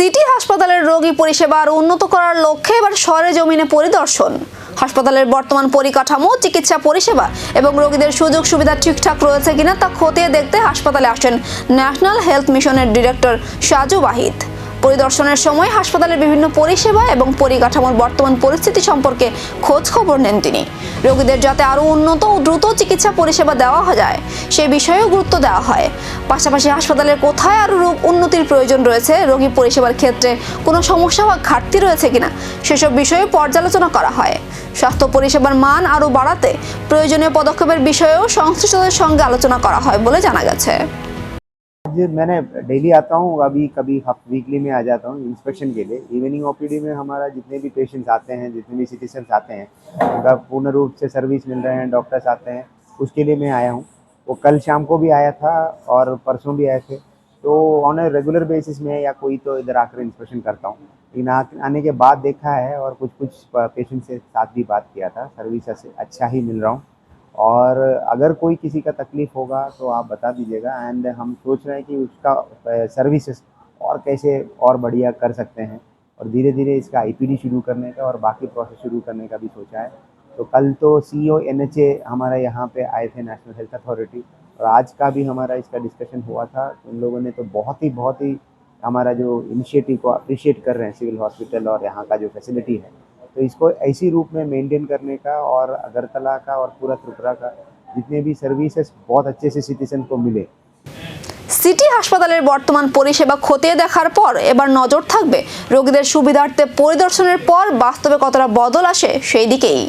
City হাসপাতালের রোগী পরিষেবা আরো উন্নত করার লক্ষ্যে এবার সরেজমিনে পরিদর্শন। হাসপাতালের বর্তমান পরিকাঠামো, চিকিৎসা পরিষেবা এবং রোগীদের সুযোগ সুবিধা ঠিকঠাক রয়েছে কিনা তা খতিয়ে দেখতে হাসপাতালে আসেন ন্যাশনাল হেলথ মিশনের ডিরেক্টর সাজু ওয়াহিদ। পরিদর্শনের সময় হাসপাতালের বিভিন্ন পরিষেবা এবং পরিকাঠামোর বর্তমান পরিস্থিতি সম্পর্কে খোঁজ খবর নেন তিনি। রোগীদের যাতে আরও উন্নত ও দ্রুত চিকিৎসা পরিষেবা দেওয়া যায় সে বিষয়েও গুরুত্ব দেওয়া হয়। পাশাপাশি হাসপাতালের কোথায় আরও উন্নতির প্রয়োজন রয়েছে, রোগী পরিষেবার ক্ষেত্রে কোনো সমস্যা বা ঘাটতি রয়েছে কিনা সেসব বিষয়ে পর্যালোচনা করা হয়। স্বাস্থ্য পরিষেবার মান আরও বাড়াতে প্রয়োজনীয় পদক্ষেপের বিষয়েও সংশ্লিষ্টদের সঙ্গে আলোচনা করা হয় বলে জানা গেছে। मैंने डेली आता हूँ, अभी कभी वीकली में आ जाता हूँ इंस्पेक्शन के लिए। इवनिंग ओपीडी में हमारा जितने भी पेशेंट्स आते हैं, जितने भी सिटीजन्स आते हैं, उनका पूर्ण रूप से सर्विस मिल रहे हैं, डॉक्टर्स आते हैं, उसके लिए मैं आया हूँ। वो कल शाम को भी आया था और परसों भी आए थे। तो ऑन ए रेगुलर बेसिस में या कोई तो इधर आकर इंस्पेक्शन करता हूँ। लेकिन आने के बाद देखा है और कुछ पेशेंट से साथ भी बात किया था, सर्विस अच्छा ही मिल रहा हूँ। और अगर कोई किसी का तकलीफ होगा तो आप बता दीजिएगा। एंड हम सोच रहे हैं कि उसका सर्विसेज और कैसे और बढ़िया कर सकते हैं, और धीरे धीरे इसका आईपीडी शुरू करने का और बाकी प्रोसेस शुरू करने का भी सोचा है। तो कल तो सीईओ एनएचए हमारा यहाँ पे आए थे, नेशनल हेल्थ अथॉरिटी, और आज का भी हमारा इसका डिस्कशन हुआ था। उन लोगों ने तो बहुत ही हमारा जो इनिशिएटिव को अप्रिशिएट कर रहे हैं, सिविल हॉस्पिटल और यहाँ का जो फैसिलिटी है। तो इसको ऐसी रूप में मेंटेन करने का, और अगरतला का और पूरा त्रिपुरा का जितने भी सर्विसेज बहुत अच्छे से सिटीजन को मिले। সিটি হাসপাতালের বর্তমান পরিষেবা খতিয়ে দেখার পর এবার নজর থাকবে রোগীদের সুবিধার্থে পরিদর্শনের পর বাস্তবে কতটা বদল আসে সেই দিকেই।